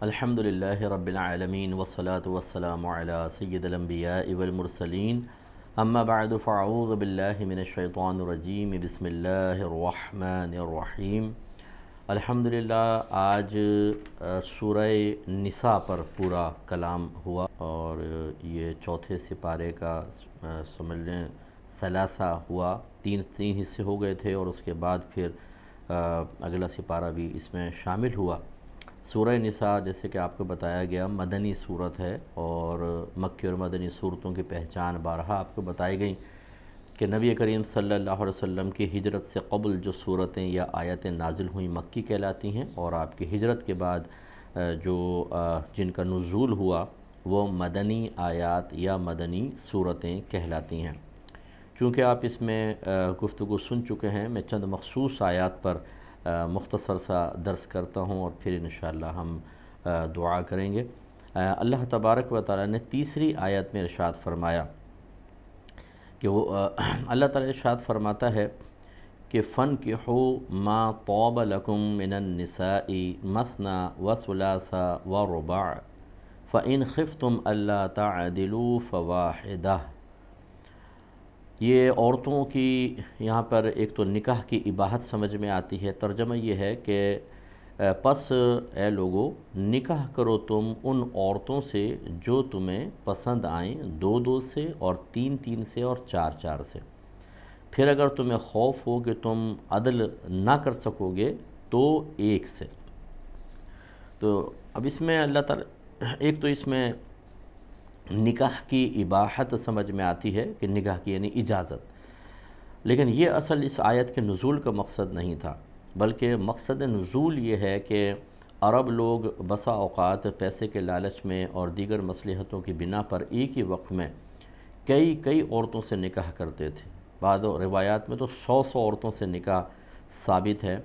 الحمدللہ رب العالمین والصلاة والسلام علی سید الانبیاء والمرسلین اما بعد فاعوذ باللہ من الشیطان الرجیم بسم اللہ الرحمن الرحیم۔ الحمدللہ آج سورہ نساء پر پورا کلام ہوا اور یہ چوتھے سپارے کا سمجھ لیں ثلاثہ ہوا، تین حصے ہو گئے تھے اور اس کے بعد پھر اگلا سپارہ بھی اس میں شامل ہوا۔ سورہ نساء جیسے کہ آپ کو بتایا گیا مدنی صورت ہے اور مکی اور مدنی صورتوں کی پہچان بارہا آپ کو بتائی گئی کہ نبی کریم صلی اللہ علیہ وسلم کی ہجرت سے قبل جو صورتیں یا آیتیں نازل ہوئیں مکی کہلاتی ہیں، اور آپ کی ہجرت کے بعد جن کا نزول ہوا وہ مدنی آیات یا مدنی صورتیں کہلاتی ہیں۔ چونکہ آپ اس میں گفتگو سن چکے ہیں، میں چند مخصوص آیات پر مختصر سا درس کرتا ہوں اور پھر انشاءاللہ ہم دعا کریں گے۔ اللہ تبارک و تعالی نے تیسری آیت میں ارشاد فرمایا کہ وہ اللہ تعالی ارشاد فرماتا ہے کہ فَانْكِحُوا مَا طَابَ لَكُم مِّنَ النِّسَاءِ مَثْنَىٰ وَثُلَاثَ وَرُبَاعَ فَإِنْ خِفْتُمْ أَلَّا تَعْدِلُوا فَوَاحِدَةً۔ یہ عورتوں کی یہاں پر ایک تو نکاح کی اباحت سمجھ میں آتی ہے۔ ترجمہ یہ ہے کہ پس اے لوگو نکاح کرو تم ان عورتوں سے جو تمہیں پسند آئیں، دو دو سے اور تین تین سے اور چار چار سے۔ پھر اگر تمہیں خوف ہو کہ تم عدل نہ کر سکو گے تو ایک سے۔ تو اب اس میں اللہ تعالی ایک تو اس میں نکاح کی اباحت سمجھ میں آتی ہے کہ نکاح کی یعنی اجازت، لیکن یہ اصل اس آیت کے نزول کا مقصد نہیں تھا، بلکہ مقصد نزول یہ ہے کہ عرب لوگ بسا اوقات پیسے کے لالچ میں اور دیگر مصلحتوں کی بنا پر ایک ہی وقت میں کئی عورتوں سے نکاح کرتے تھے۔ بعض روایات میں تو 100 عورتوں سے نکاح ثابت ہے،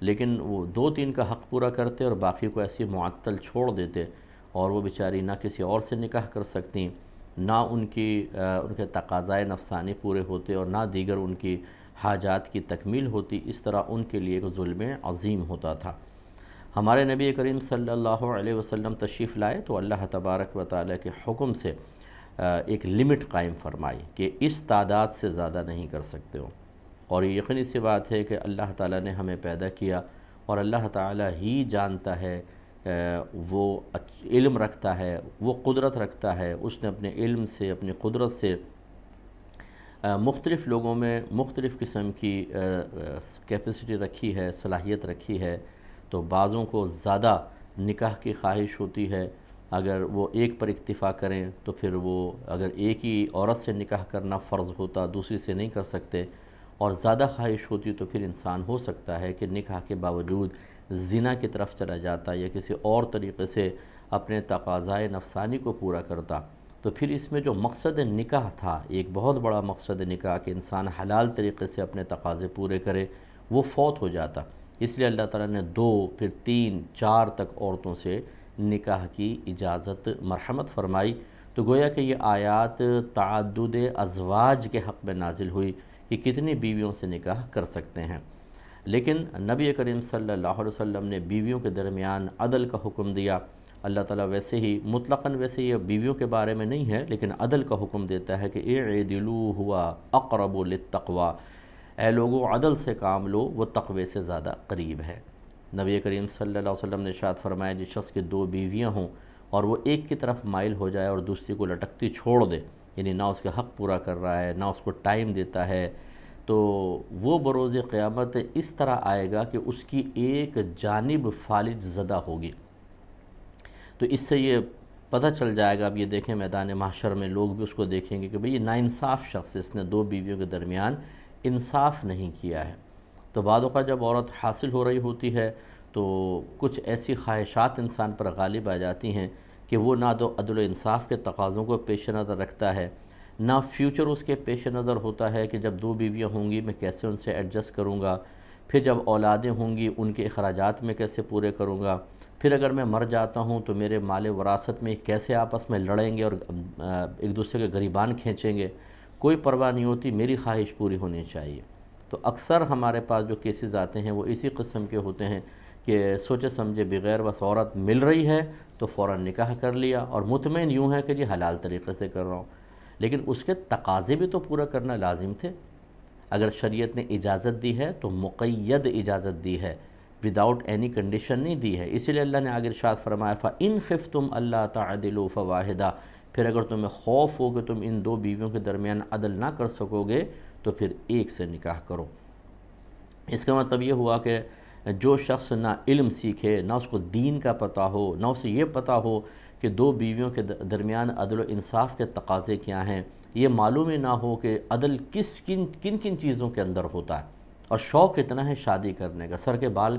لیکن وہ 2-3 کا حق پورا کرتے اور باقی کو ایسی معطل چھوڑ دیتے، اور وہ بیچاری نہ کسی اور سے نکاح کر سکتی، نہ ان کے تقاضائے نفسانی پورے ہوتے اور نہ دیگر ان کی حاجات کی تکمیل ہوتی۔ اس طرح ان کے لیے ایک ظلم عظیم ہوتا تھا۔ ہمارے نبی کریم صلی اللہ علیہ وسلم تشریف لائے تو اللہ تبارک و تعالیٰ کے حکم سے ایک لمٹ قائم فرمائی کہ اس تعداد سے زیادہ نہیں کر سکتے ہو، اور یہ یقینی سی بات ہے کہ اللہ تعالیٰ نے ہمیں پیدا کیا اور اللہ تعالیٰ ہی جانتا ہے، وہ علم رکھتا ہے، وہ قدرت رکھتا ہے۔ اس نے اپنے علم سے، اپنی قدرت سے مختلف لوگوں میں مختلف قسم کی کیپیسٹی رکھی ہے، صلاحیت رکھی ہے۔ تو بعضوں کو زیادہ نکاح کی خواہش ہوتی ہے، اگر وہ ایک پر اکتفا کریں تو پھر وہ اگر ایک ہی عورت سے نکاح کرنا فرض ہوتا دوسری سے نہیں کر سکتے، اور زیادہ خواہش ہوتی تو پھر انسان ہو سکتا ہے کہ نکاح کے باوجود زنا کی طرف چلا جاتا یا کسی اور طریقے سے اپنے تقاضائے نفسانی کو پورا کرتا۔ تو پھر اس میں جو مقصد نکاح تھا، ایک بہت بڑا مقصد نکاح کہ انسان حلال طریقے سے اپنے تقاضے پورے کرے، وہ فوت ہو جاتا۔ اس لیے اللہ تعالیٰ نے 2 پھر 3 4 تک عورتوں سے نکاح کی اجازت مرحمت فرمائی۔ تو گویا کہ یہ آیات تعدد ازواج کے حق میں نازل ہوئی کہ کتنی بیویوں سے نکاح کر سکتے ہیں، لیکن نبی کریم صلی اللہ علیہ وسلم نے بیویوں کے درمیان عدل کا حکم دیا۔ اللہ تعالیٰ ویسے ہی مطلقاً ویسے یہ بیویوں کے بارے میں نہیں ہے، لیکن عدل کا حکم دیتا ہے کہ اعدلوا ہوا اقرب للتقوی، اے لوگو عدل سے کام لو، وہ تقوی سے زیادہ قریب ہے۔ نبی کریم صلی اللہ علیہ وسلم نے ارشاد فرمایا جس شخص کی 2 بیویاں ہوں اور وہ ایک کی طرف مائل ہو جائے اور دوسری کو لٹکتی چھوڑ دے، یعنی نہ اس کے حق پورا کر رہا ہے نہ اس کو ٹائم دیتا ہے، تو وہ بروز قیامت اس طرح آئے گا کہ اس کی ایک جانب فالج زدہ ہوگی۔ تو اس سے یہ پتہ چل جائے گا، اب یہ دیکھیں میدان محشر میں لوگ بھی اس کو دیکھیں گے کہ بھئی یہ ناانصاف شخص، اس نے 2 بیویوں کے درمیان انصاف نہیں کیا ہے۔ تو بعد اوقات جب عورت حاصل ہو رہی ہوتی ہے تو کچھ ایسی خواہشات انسان پر غالب آ جاتی ہیں کہ وہ نہ تو عدل و انصاف کے تقاضوں کو پیش نظر رکھتا ہے، نہ فیوچر اس کے پیش نظر ہوتا ہے کہ جب 2 بیویاں ہوں گی میں کیسے ان سے ایڈجسٹ کروں گا، پھر جب اولادیں ہوں گی ان کے اخراجات میں کیسے پورے کروں گا، پھر اگر میں مر جاتا ہوں تو میرے مال وراثت میں کیسے آپس میں لڑیں گے اور ایک دوسرے کے گریبان کھینچیں گے، کوئی پرواہ نہیں ہوتی، میری خواہش پوری ہونی چاہیے۔ تو اکثر ہمارے پاس جو کیسز آتے ہیں وہ اسی قسم کے ہوتے ہیں کہ سوچے سمجھے بغیر بس عورت مل رہی ہے تو فوراً نکاح کر لیا اور مطمئن یوں ہے کہ جی حلال طریقے سے کر رہا ہوں، لیکن اس کے تقاضے بھی تو پورا کرنا لازم تھے۔ اگر شریعت نے اجازت دی ہے تو مقید اجازت دی ہے، وداؤٹ اینی کنڈیشن نہیں دی ہے۔ اسی لیے اللہ نے آگے ارشاد فرمایا فَإِنْ خِفْتُمْ أَلَّا تَعْدِلُوا فَوَاحِدَةً، پھر اگر تمہیں خوف ہو کہ تم ان دو بیویوں کے درمیان عدل نہ کر سکو گے تو پھر ایک سے نکاح کرو۔ اس کا مطلب یہ ہوا کہ جو شخص نہ علم سیکھے، نہ اس کو دین کا پتہ ہو، نہ اسے یہ پتہ ہو کہ دو بیویوں کے درمیان عدل و انصاف کے تقاضے کیا ہیں، یہ معلوم ہی نہ ہو کہ عدل کن کن چیزوں کے اندر ہوتا ہے، اور شوق اتنا ہے شادی کرنے کا، سر کے بال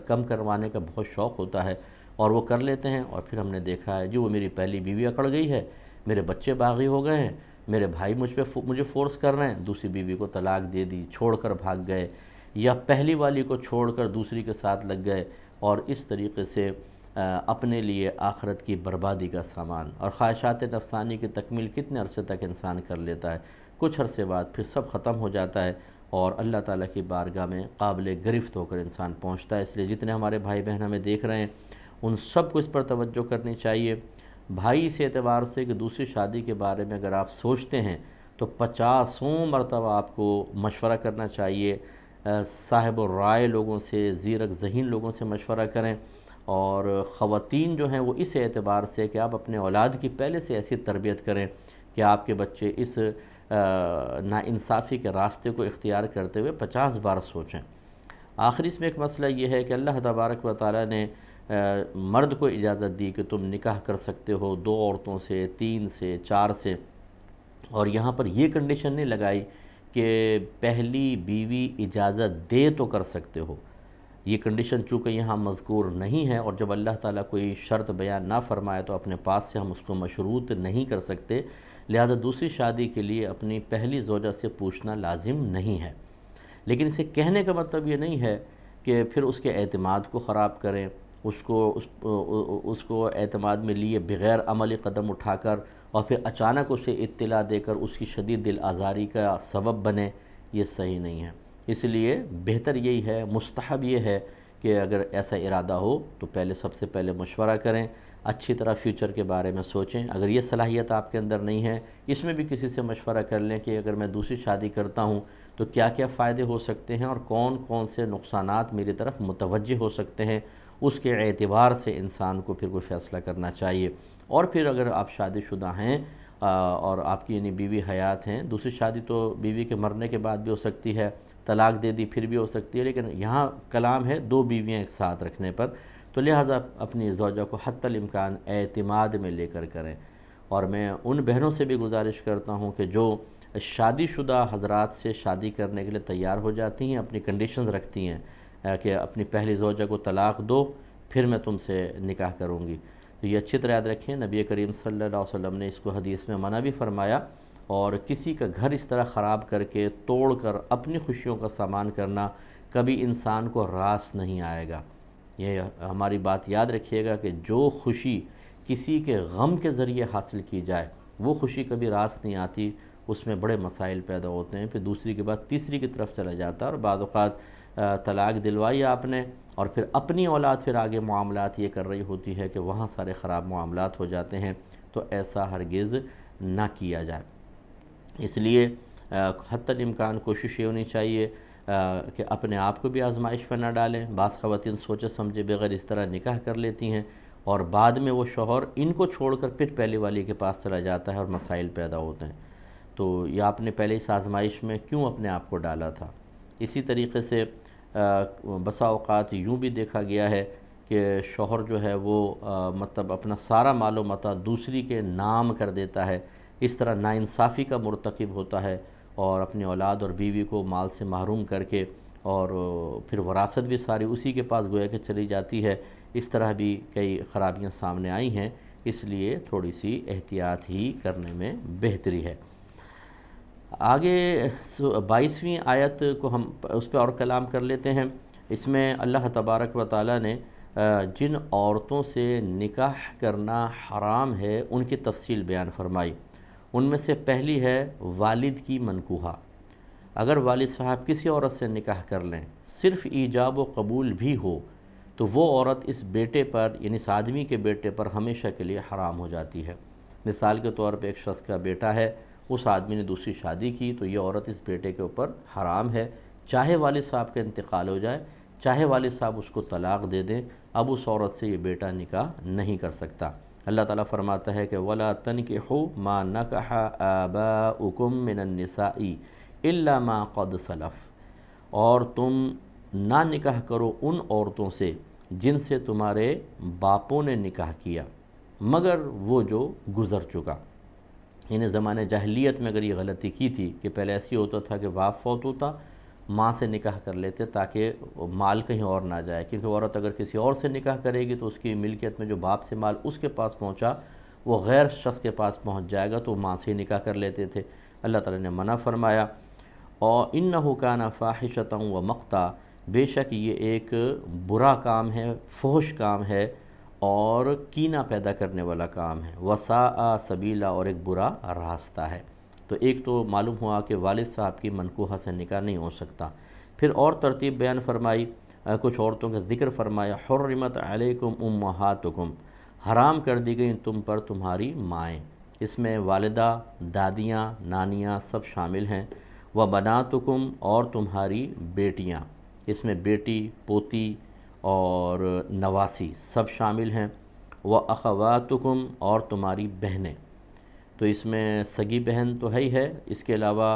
کم کروانے کا بہت شوق ہوتا ہے، اور وہ کر لیتے ہیں، اور پھر ہم نے دیکھا ہے جی وہ میری پہلی بیوی اکڑ گئی ہے، میرے بچے باغی ہو گئے ہیں، میرے بھائی مجھے فورس کر رہے ہیں، دوسری بیوی کو طلاق دے دی، چھوڑ کر بھاگ گئے، یا پہلی والی کو چھوڑ کر دوسری کے ساتھ لگ گئے، اور اس طریقے سے اپنے لیے آخرت کی بربادی کا سامان اور خواہشات نفسانی کی تکمیل کتنے عرصے تک انسان کر لیتا ہے، کچھ عرصے بعد پھر سب ختم ہو جاتا ہے اور اللہ تعالیٰ کی بارگاہ میں قابل گرفت ہو کر انسان پہنچتا ہے۔ اس لیے جتنے ہمارے بھائی بہن ہمیں دیکھ رہے ہیں ان سب کو اس پر توجہ کرنی چاہیے۔ بھائی اس اعتبار سے کہ دوسری شادی کے بارے میں اگر آپ سوچتے ہیں تو 50 مرتبہ آپ کو مشورہ کرنا چاہیے، صاحب الرائے لوگوں سے، زیرک ذہین لوگوں سے مشورہ کریں، اور خواتین جو ہیں وہ اس اعتبار سے کہ آپ اپنے اولاد کی پہلے سے ایسی تربیت کریں کہ آپ کے بچے اس ناانصافی کے راستے کو اختیار کرتے ہوئے 50 بار سوچیں۔ آخری اس میں ایک مسئلہ یہ ہے کہ اللہ تبارک و تعالیٰ نے مرد کو اجازت دی کہ تم نکاح کر سکتے ہو 2 عورتوں سے، 3 سے، 4 سے، اور یہاں پر یہ کنڈیشن نہیں لگائی کہ پہلی بیوی اجازت دے تو کر سکتے ہو۔ یہ کنڈیشن چونکہ یہاں مذکور نہیں ہے، اور جب اللہ تعالیٰ کوئی شرط بیان نہ فرمائے تو اپنے پاس سے ہم اس کو مشروط نہیں کر سکتے، لہذا دوسری شادی کے لیے اپنی پہلی زوجہ سے پوچھنا لازم نہیں ہے۔ لیکن اسے کہنے کا مطلب یہ نہیں ہے کہ پھر اس کے اعتماد کو خراب کریں، اس کو اعتماد میں لیے بغیر عملی قدم اٹھا کر اور پھر اچانک اسے اطلاع دے کر اس کی شدید دل آزاری کا سبب بنے، یہ صحیح نہیں ہے۔ اس لیے بہتر یہی ہے، مستحب یہ ہے کہ اگر ایسا ارادہ ہو تو سب سے پہلے مشورہ کریں، اچھی طرح فیوچر کے بارے میں سوچیں۔ اگر یہ صلاحیت آپ کے اندر نہیں ہے، اس میں بھی کسی سے مشورہ کر لیں کہ اگر میں دوسری شادی کرتا ہوں تو کیا کیا فائدے ہو سکتے ہیں اور کون کون سے نقصانات میری طرف متوجہ ہو سکتے ہیں، اس کے اعتبار سے انسان کو پھر کوئی فیصلہ کرنا چاہیے۔ اور پھر اگر آپ شادی شدہ ہیں اور آپ کی یعنی بیوی حیات ہیں، دوسری شادی تو بیوی کے مرنے کے بعد بھی ہو سکتی ہے، طلاق دے دی پھر بھی ہو سکتی ہے، لیکن یہاں کلام ہے 2 بیویاں ایک ساتھ رکھنے پر، تو لہٰذا اپنی زوجہ کو حتی الامکان اعتماد میں لے کر کریں۔ اور میں ان بہنوں سے بھی گزارش کرتا ہوں کہ جو شادی شدہ حضرات سے شادی کرنے کے لیے تیار ہو جاتی ہیں، اپنی کنڈیشنز رکھتی ہیں کہ اپنی پہلی زوجہ کو طلاق دو پھر میں تم سے نکاح کروں گی، تو یہ اچھی طرح یاد رکھیں نبی کریم صلی اللہ علیہ وسلم نے اس کو حدیث میں منع بھی فرمایا، اور کسی کا گھر اس طرح خراب کر کے توڑ کر اپنی خوشیوں کا سامان کرنا کبھی انسان کو راس نہیں آئے گا۔ یہ ہماری بات یاد رکھیے گا کہ جو خوشی کسی کے غم کے ذریعے حاصل کی جائے وہ خوشی کبھی راس نہیں آتی، اس میں بڑے مسائل پیدا ہوتے ہیں، پھر دوسری کے بعد تیسری کی طرف چلا جاتا ہے، اور بعض اوقات طلاق دلوائی آپ نے اور پھر اپنی اولاد پھر آگے معاملات یہ کر رہی ہوتی ہے کہ وہاں سارے خراب معاملات ہو جاتے ہیں، تو ایسا ہرگز نہ کیا جائے۔ اس لیے حتی الامکان کوشش یہ ہونی چاہیے کہ اپنے آپ کو بھی آزمائش پر نہ ڈالیں۔ بعض خواتین سوچے سمجھے بغیر اس طرح نکاح کر لیتی ہیں اور بعد میں وہ شوہر ان کو چھوڑ کر پھر پہلی والی کے پاس چلا جاتا ہے اور مسائل پیدا ہوتے ہیں، تو یہ آپ نے پہلے اس آزمائش میں کیوں اپنے آپ کو ڈالا تھا۔ اسی طریقے سے بسا اوقات یوں بھی دیکھا گیا ہے کہ شوہر جو ہے وہ مطلب اپنا سارا مال و متاع دوسری کے نام کر دیتا ہے، اس طرح ناانصافی کا مرتکب ہوتا ہے اور اپنی اولاد اور بیوی کو مال سے محروم کر کے، اور پھر وراثت بھی ساری اسی کے پاس گویا کہ چلی جاتی ہے۔ اس طرح بھی کئی خرابیاں سامنے آئی ہیں، اس لیے تھوڑی سی احتیاط ہی کرنے میں بہتری ہے۔ آگے 22ویں آیت کو ہم اس پہ اور کلام کر لیتے ہیں۔ اس میں اللہ تبارک و تعالیٰ نے جن عورتوں سے نکاح کرنا حرام ہے ان کی تفصیل بیان فرمائی۔ ان میں سے پہلی ہے والد کی منکوحہ۔ اگر والد صاحب کسی عورت سے نکاح کر لیں، صرف ایجاب و قبول بھی ہو، تو تو وہ عورت اس بیٹے پر یعنی اس آدمی کے بیٹے پر ہمیشہ کے لیے حرام ہو جاتی ہے۔ مثال کے طور پہ ایک شخص کا بیٹا ہے، اس آدمی نے دوسری شادی کی تو یہ عورت اس بیٹے کے اوپر حرام ہے، چاہے والد صاحب کا انتقال ہو جائے، چاہے والد صاحب اس کو طلاق دے دیں، اب اس عورت سے یہ بیٹا نکاح نہیں کر سکتا۔ اللہ تعالیٰ فرماتا ہے کہ وَلَا تَنْكِحُوا مَا نَكَحَ آبَاؤُكُم مِّنَ النِّسَاءِ إِلَّا مَا قَدْ سَلَفَ، اور تم نہ نکاح کرو ان عورتوں سے جن سے تمہارے باپوں نے نکاح کیا مگر وہ جو گزر چکا۔ یعنی زمانہ جاہلیت میں اگر یہ غلطی کی تھی کہ پہلے ایسی ہوتا تھا کہ باپ فوت ہوتا، ماں سے نکاح کر لیتے تاکہ مال کہیں اور نہ جائے، کیونکہ عورت اگر کسی اور سے نکاح کرے گی تو اس کی ملکیت میں جو باپ سے مال اس کے پاس پہنچا وہ غیر شخص کے پاس پہنچ جائے گا، تو ماں سے ہی نکاح کر لیتے تھے۔ اللہ تعالیٰ نے منع فرمایا، اور اِنَّهُ كَانَ فَاحِشَةً وَمَقْتًا، بے شک یہ ایک برا کام ہے، فحش کام ہے اور کینہ پیدا کرنے والا کام ہے، وَسَاءَ سَبِيلًا، اور ایک برا راستہ ہے۔ تو ایک تو معلوم ہوا کہ والد صاحب کی منکوحہ سے نکاح نہیں ہو سکتا۔ پھر اور ترتیب بیان فرمائی، کچھ عورتوں کا ذکر فرمایا، حرمت علیکم امہاتکم، حرام کر دی گئی تم پر تمہاری مائیں، اس میں والدہ، دادیاں، نانیاں سب شامل ہیں، وبناتکم، اور تمہاری بیٹیاں، اس میں بیٹی، پوتی اور نواسی سب شامل ہیں، واخواتکم، اور تمہاری بہنیں، تو اس میں سگی بہن تو ہے ہی ہے، اس کے علاوہ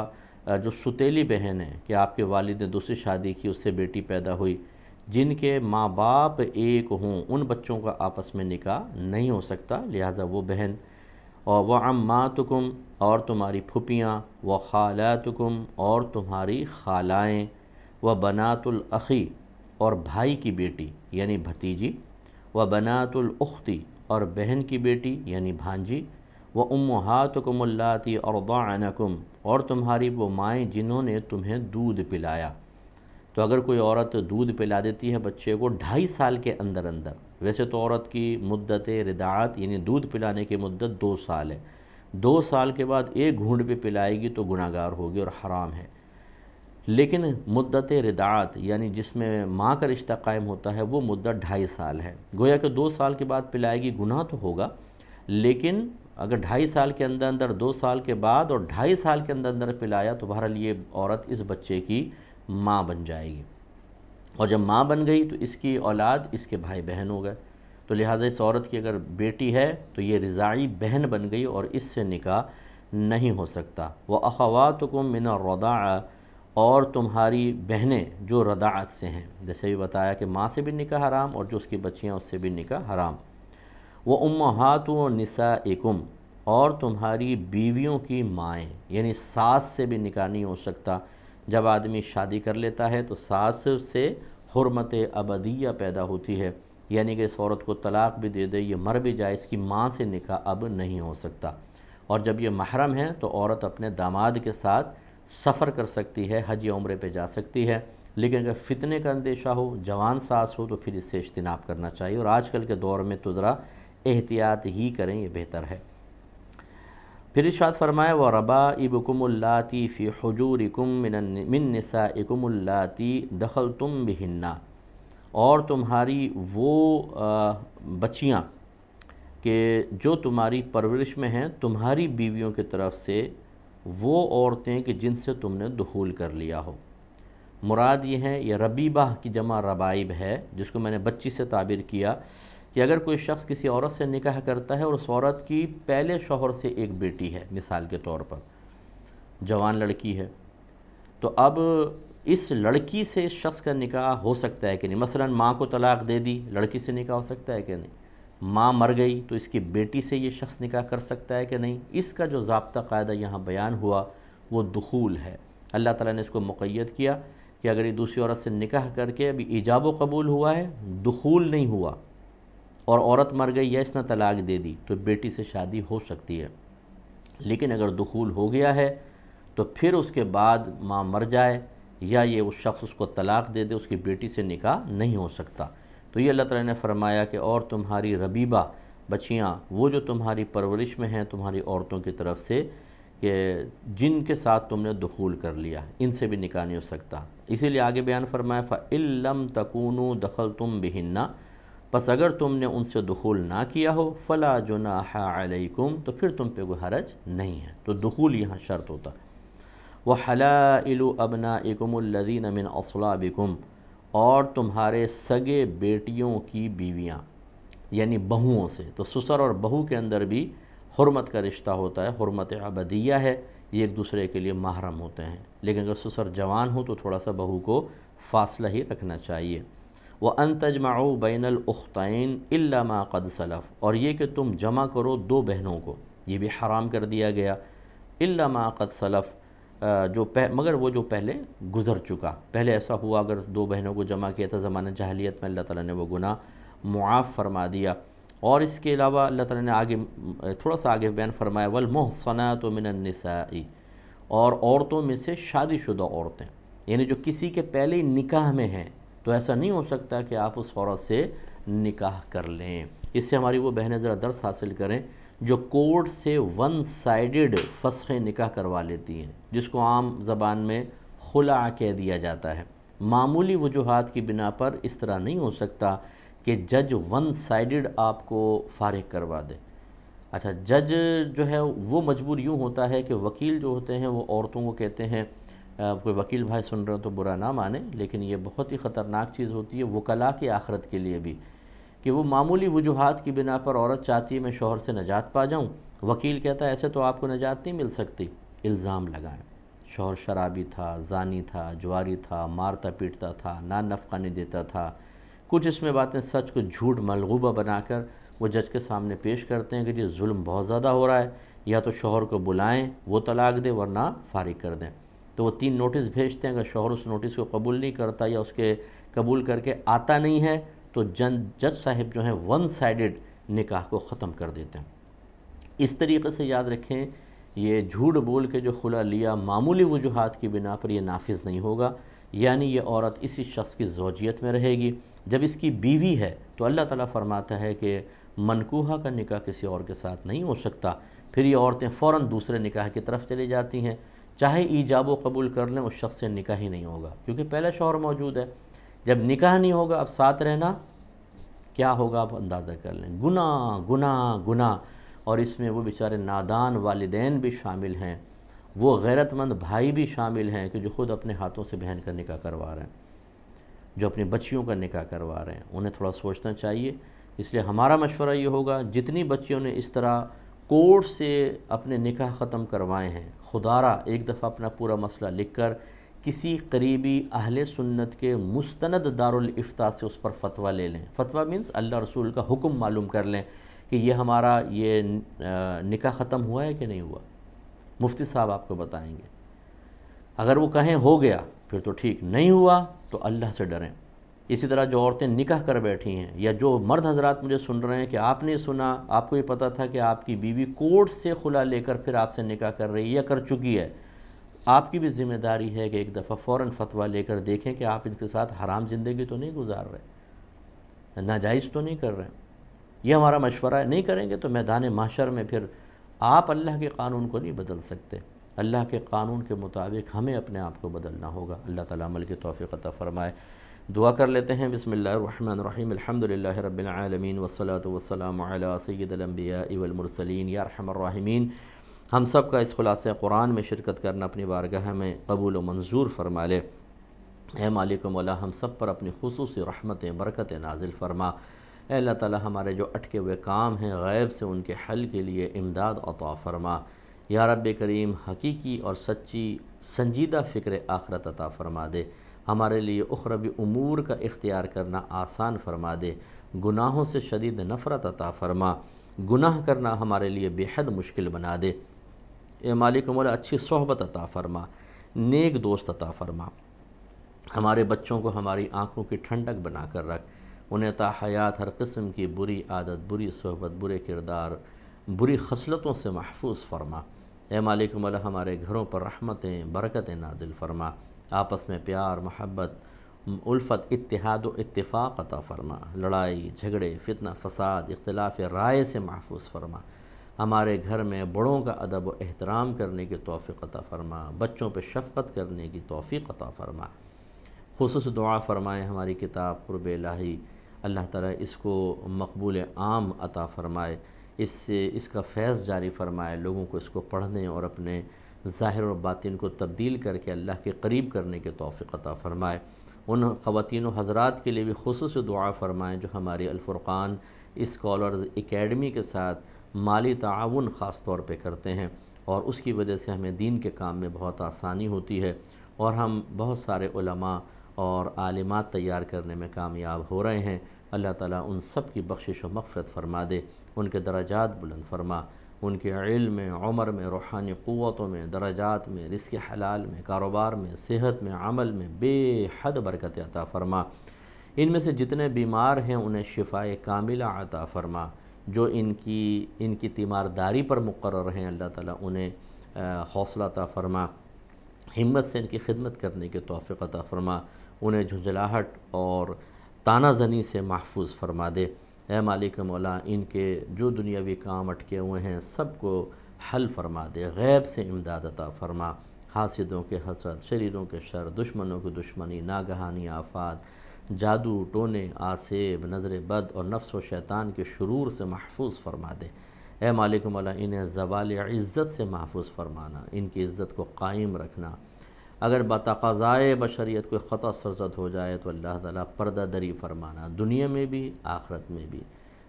جو ستیلی بہن ہے کہ آپ کے والد نے دوسری شادی کی، اس سے بیٹی پیدا ہوئی، جن کے ماں باپ ایک ہوں ان بچوں کا آپس میں نکاح نہیں ہو سکتا، لہٰذا وہ بہن، اور وعماتکم، اور تمہاری پھپھیاں، وخالاتکم، اور تمہاری خالائیں، وبنات الاخی، اور بھائی کی بیٹی یعنی بھتیجی، وبنات الاختی، اور بہن کی بیٹی یعنی بھانجی، وَأُمُّهَاتُكُمُ اللَّاتِي أَرْضَعْنَكُمْ، اور تمہاری وہ مائیں جنہوں نے تمہیں دودھ پلایا۔ تو اگر کوئی عورت دودھ پلا دیتی ہے بچے کو 2.5 سال کے اندر اندر، ویسے تو عورت کی مدت رضاعت یعنی دودھ پلانے کی مدت 2 سال ہے، 2 سال کے بعد ایک گھونٹ بھی پلائے گی تو گناہ گار ہوگی اور حرام ہے، لیکن مدت رضاعت یعنی جس میں ماں کا رشتہ قائم ہوتا ہے وہ مدت 2.5 سال ہے، گویا کہ 2 سال کے بعد پلائے گی، گناہ تو ہوگا، لیکن اگر 2.5 سال کے اندر اندر 2 سال کے بعد اور 2.5 سال کے اندر اندر پلایا تو بہرحال یہ عورت اس بچے کی ماں بن جائے گی، اور جب ماں بن گئی تو اس کی اولاد اس کے بھائی بہن ہو گئے، تو لہٰذا اس عورت کی اگر بیٹی ہے تو یہ رضاعی بہن بن گئی اور اس سے نکاح نہیں ہو سکتا۔ وَأَخَوَاتُكُم مِّنَ الرَّضَاعَةِ، اور تمہاری بہنیں جو رضاعت سے ہیں، جیسے بھی بتایا کہ ماں سے بھی نکاح حرام اور جو اس کی بچیاں اس سے بھی نکاح حرام۔ وَأُمَّهَاتُ نِسَائِكُمْ، اور تمہاری بیویوں کی مائیں، یعنی ساس سے بھی نکاح نہیں ہو سکتا، جب آدمی شادی کر لیتا ہے تو ساس سے حرمت ابدیہ پیدا ہوتی ہے، یعنی کہ اس عورت کو طلاق بھی دے دے، یہ مر بھی جائے، اس کی ماں سے نکاح اب نہیں ہو سکتا، اور جب یہ محرم ہے تو عورت اپنے داماد کے ساتھ سفر کر سکتی ہے، حج یا عمرے پہ جا سکتی ہے، لیکن اگر فتنے کا اندیشہ ہو، جوان ساس ہو تو پھر اس سے اجتناب کرنا چاہیے، اور آج کل کے دور میں تو ذرا احتیاط ہی کریں، یہ بہتر ہے۔ پھر ارشاد فرمایا وَرَبَائِبُكُمُ اللَّاتِي فِي حُجُورِكُم مِّن نِّسَائِكُمُ اللَّاتِي دَخَلْتُم بِهِنَّ، اور تمہاری وہ بچیاں کہ جو تمہاری پرورش میں ہیں تمہاری بیویوں کی طرف سے، وہ عورتیں کہ جن سے تم نے دخول کر لیا ہو، مراد یہ ہے، یہ ربیبہ کی جمع ربائب ہے، جس کو میں نے بچی سے تعبیر کیا کہ اگر کوئی شخص کسی عورت سے نکاح کرتا ہے اور اس عورت کی پہلے شوہر سے ایک بیٹی ہے، مثال کے طور پر جوان لڑکی ہے، تو اب اس لڑکی سے اس شخص کا نکاح ہو سکتا ہے کہ نہیں، مثلا ماں کو طلاق دے دی، لڑکی سے نکاح ہو سکتا ہے کہ نہیں، ماں مر گئی تو اس کی بیٹی سے یہ شخص نکاح کر سکتا ہے کہ نہیں، اس کا جو ضابطہ قاعدہ یہاں بیان ہوا وہ دخول ہے۔ اللہ تعالیٰ نے اس کو مقید کیا کہ اگر یہ دوسری عورت سے نکاح کر کے ابھی ایجاب و قبول ہوا ہے، دخول نہیں ہوا، اور عورت مر گئی یا اس نے طلاق دے دی تو بیٹی سے شادی ہو سکتی ہے، لیکن اگر دخول ہو گیا ہے تو پھر اس کے بعد ماں مر جائے یا یہ اس شخص اس کو طلاق دے دے، اس کی بیٹی سے نکاح نہیں ہو سکتا۔ تو یہ اللہ تعالیٰ نے فرمایا کہ اور تمہاری ربیبہ بچیاں، وہ جو تمہاری پرورش میں ہیں تمہاری عورتوں کی طرف سے، کہ جن کے ساتھ تم نے دخول کر لیا ان سے بھی نکاح نہیں ہو سکتا۔ اسی لیے آگے بیان فرمایا فَإِن لَّمْ تَكُونُوا دَخَلْتُم بِهِنَّ، پس اگر تم نے ان سے دخول نہ کیا ہو فَلَا جُنَاحَ عَلَيْكُمْ، تو پھر تم پہ کوئی حرج نہیں ہے، تو دخول یہاں شرط ہوتا۔ وَحَلَائِلُ أَبْنَائِكُمُ الَّذِينَ مِنْ أَصْلَابِكُمْ، اور تمہارے سگے بیٹیوں کی بیویاں یعنی بہوؤں سے، تو سسر اور بہو کے اندر بھی حرمت کا رشتہ ہوتا ہے، حرمت عبدیہ ہے، یہ ایک دوسرے کے لیے محرم ہوتے ہیں، لیکن اگر سسر جوان ہو تو تھوڑا سا بہو کو فاصلہ ہی رکھنا چاہیے۔ وَأَن تَجْمَعُوا بَيْنَ الْأُخْتَيْنِ إِلَّا مَا قَدْ سَلَفَ، اور یہ کہ تم جمع کرو دو بہنوں کو، یہ بھی حرام کر دیا گیا، إِلَّا مَا قَدْ سَلَفَ، مگر وہ جو پہلے گزر چکا، پہلے ایسا ہوا اگر دو بہنوں کو جمع کیا تھا زمانہ جاہلیت میں، اللہ تعالیٰ نے وہ گناہ معاف فرما دیا۔ اور اس کے علاوہ اللہ تعالیٰ نے آگے تھوڑا سا آگے بیان فرمایا وَالْمُحْصَنَاتُ مِنَ النِّسَاءِ، اور عورتوں میں سے شادی شدہ عورتیں، یعنی جو کسی کے پہلے ہی نکاح میں ہیں، تو ایسا نہیں ہو سکتا کہ آپ اس عورت سے نکاح کر لیں۔ اس سے ہماری وہ بہنیں ذرا درس حاصل کریں جو کورٹ سے ون سائیڈڈ فسخ نکاح کروا لیتی ہیں، جس کو عام زبان میں خلع کہہ دیا جاتا ہے۔ معمولی وجوہات کی بنا پر اس طرح نہیں ہو سکتا کہ جج ون سائیڈڈ آپ کو فارغ کروا دے۔ اچھا، جج جو ہے وہ مجبور یوں ہوتا ہے کہ وکیل جو ہوتے ہیں وہ عورتوں کو کہتے ہیں، کوئی وکیل بھائی سن رہے ہو تو برا نہ مانیں، لیکن یہ بہت ہی خطرناک چیز ہوتی ہے وکلاء کی آخرت کے لیے بھی، کہ وہ معمولی وجوہات کی بنا پر عورت چاہتی ہے میں شوہر سے نجات پا جاؤں، وکیل کہتا ہے ایسے تو آپ کو نجات نہیں مل سکتی، الزام لگائیں شوہر شرابی تھا، زانی تھا، جواری تھا، مارتا پیٹتا تھا، نفقہ نہیں دیتا تھا، کچھ اس میں باتیں سچ کو جھوٹ ملغوبہ بنا کر وہ جج کے سامنے پیش کرتے ہیں کہ یہ ظلم بہت زیادہ ہو رہا ہے، یا تو شوہر کو بلائیں وہ طلاق دے ورنہ فارغ کر دیں۔ تو وہ 3 نوٹس بھیجتے ہیں، اگر شوہر اس نوٹس کو قبول نہیں کرتا یا اس کے قبول کر کے آتا نہیں ہے تو جج صاحب جو ہیں ون سائیڈڈ نکاح کو ختم کر دیتے ہیں۔ اس طریقے سے یاد رکھیں یہ جھوٹ بول کے جو خلا لیا معمولی وجوہات کی بنا پر یہ نافذ نہیں ہوگا، یعنی یہ عورت اسی شخص کی زوجیت میں رہے گی۔ جب اس کی بیوی ہے تو اللہ تعالیٰ فرماتا ہے کہ منکوحہ کا نکاح کسی اور کے ساتھ نہیں ہو سکتا، پھر یہ عورتیں فوراً دوسرے نکاح کی طرف چلی جاتی ہیں، چاہے ایجاب و قبول کر لیں اس شخص سے نکاح ہی نہیں ہوگا، کیونکہ پہلا شوہر موجود ہے۔ جب نکاح نہیں ہوگا اب ساتھ رہنا کیا ہوگا آپ اندازہ کر لیں، گناہ گناہ گناہ، اور اس میں وہ بیچارے نادان والدین بھی شامل ہیں، وہ غیرت مند بھائی بھی شامل ہیں کہ جو خود اپنے ہاتھوں سے بہن کا نکاح کروا رہے ہیں، جو اپنی بچیوں کا نکاح کروا رہے ہیں، انہیں تھوڑا سوچنا چاہیے۔ اس لیے ہمارا مشورہ یہ ہوگا جتنی بچیوں نے اس طرح کورٹ سے اپنے نکاح ختم کروائے ہیں، خدا را ایک دفعہ اپنا پورا مسئلہ لکھ کر کسی قریبی اہل سنت کے مستند دارالافتاء سے اس پر فتویٰ لے لیں۔ فتویٰ مینس اللہ رسول کا حکم معلوم کر لیں کہ یہ ہمارا یہ نکاح ختم ہوا ہے کہ نہیں ہوا، مفتی صاحب آپ کو بتائیں گے۔ اگر وہ کہیں ہو گیا پھر تو ٹھیک، نہیں ہوا تو اللہ سے ڈریں۔ اسی طرح جو عورتیں نکاح کر بیٹھی ہیں یا جو مرد حضرات مجھے سن رہے ہیں کہ آپ نے سنا، آپ کو یہ پتہ تھا کہ آپ کی بیوی کورٹ سے خلا لے کر پھر آپ سے نکاح کر رہی ہے یا کر چکی ہے، آپ کی بھی ذمہ داری ہے کہ ایک دفعہ فوراً فتویٰ لے کر دیکھیں کہ آپ ان کے ساتھ حرام زندگی تو نہیں گزار رہے، ناجائز تو نہیں کر رہے۔ یہ ہمارا مشورہ ہے، نہیں کریں گے تو میدان محشر میں پھر آپ اللہ کے قانون کو نہیں بدل سکتے، اللہ کے قانون کے مطابق ہمیں اپنے آپ کو بدلنا ہوگا۔ اللہ تعالیٰ عمل کی توفیق عطا فرمائے۔ دعا کر لیتے ہیں۔ بسم اللہ الرحمن الرحیم، الحمدللہ رب العالمین والصلاة والسلام علی سید الانبیاء والمرسلین، یا ارحم الراحمین۔ ہم سب کا اس خلاصہ قرآن میں شرکت کرنا اپنی بارگاہ میں قبول و منظور فرما لے۔ اے مالک مولا، ہم سب پر اپنی خصوصی رحمتیں برکتیں نازل فرما۔ اے اللہ تعالی ہمارے جو اٹکے ہوئے کام ہیں غیب سے ان کے حل کے لیے امداد عطا فرما۔ یا رب کریم حقیقی اور سچی سنجیدہ فکر آخرت عطا فرما دے، ہمارے لیے اخروی امور کا اختیار کرنا آسان فرما دے، گناہوں سے شدید نفرت عطا فرما، گناہ کرنا ہمارے لیے بے حد مشکل بنا دے۔ اے مالک مولا اچھی صحبت عطا فرما، نیک دوست عطا فرما، ہمارے بچوں کو ہماری آنکھوں کی ٹھنڈک بنا کر رکھ، انہیں تا حیات ہر قسم کی بری عادت، بری صحبت، برے کردار، بری خصلتوں سے محفوظ فرما۔ اے مالک مولا ہمارے گھروں پر رحمتیں برکتیں نازل فرما، آپس میں پیار محبت الفت اتحاد و اتفاق عطا فرما، لڑائی جھگڑے فتنہ فساد اختلاف رائے سے محفوظ فرما۔ ہمارے گھر میں بڑوں کا ادب و احترام کرنے کی توفیق عطا فرما، بچوں پہ شفقت کرنے کی توفیق عطا فرما۔ خصوص دعا فرمائے ہماری کتاب قرب الہی، اللہ تعالیٰ اس کو مقبول عام عطا فرمائے، اس سے اس کا فیض جاری فرمائے، لوگوں کو اس کو پڑھنے اور اپنے ظاہر و باطن کو تبدیل کر کے اللہ کے قریب کرنے کے توفیق عطا فرمائے۔ ان خواتین و حضرات کے لیے بھی خصوص دعا فرمائیں جو ہماری الفرقان اسکالرز اکیڈمی کے ساتھ مالی تعاون خاص طور پہ کرتے ہیں، اور اس کی وجہ سے ہمیں دین کے کام میں بہت آسانی ہوتی ہے، اور ہم بہت سارے علماء اور عالمات تیار کرنے میں کامیاب ہو رہے ہیں۔ اللہ تعالیٰ ان سب کی بخشش و مغفرت فرما دے، ان کے درجات بلند فرما، ان کے علم میں، عمر میں، روحانی قوتوں میں، درجات میں، رزق حلال میں، کاروبار میں، صحت میں، عمل میں بے حد برکت عطا فرما۔ ان میں سے جتنے بیمار ہیں انہیں شفائے کاملہ عطا فرما، جو ان کی تیمارداری پر مقرر ہیں اللہ تعالیٰ انہیں حوصلہ عطا فرما، ہمت سے ان کی خدمت کرنے کی توفیق عطا فرما، انہیں جھنجھلاہٹ اور تانہ زنی سے محفوظ فرما دے۔ اے مالک مولا، ان کے جو دنیاوی کام اٹکے ہوئے ہیں سب کو حل فرما دے، غیب سے امداد عطا فرما، حاسدوں کے حسد، شریروں کے شر، دشمنوں کی دشمنی، ناگہانی آفات، جادو ٹونے، آسیب، نظر بد اور نفس و شیطان کے شرور سے محفوظ فرما دے۔ اے مالک مولا، انہیں زوال عزت سے محفوظ فرمانا، ان کی عزت کو قائم رکھنا۔ اگر بتقاضائے بشریت کوئی خطا سرزد ہو جائے تو اللہ تعالیٰ پردہ دری فرمانا، دنیا میں بھی آخرت میں بھی۔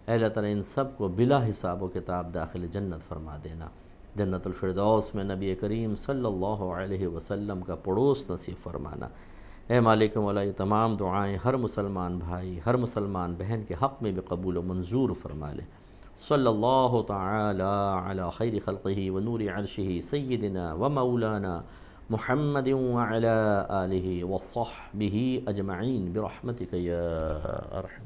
اے اللہ تعالیٰ ان سب کو بلا حساب و کتاب داخل جنت فرما دینا، جنت الفردوس میں نبی کریم صلی اللہ علیہ وسلم کا پڑوس نصیب فرمانا۔ اے مالک مولا، یہ تمام دعائیں ہر مسلمان بھائی، ہر مسلمان بہن کے حق میں بھی قبول و منظور فرما لے۔ صلی اللہ تعالی علی خیر خلقہ و نور عرشہ سیدنا و مولانا محمد وعلى آلہ وصحبہ اجمعین برحمتک یا ارحم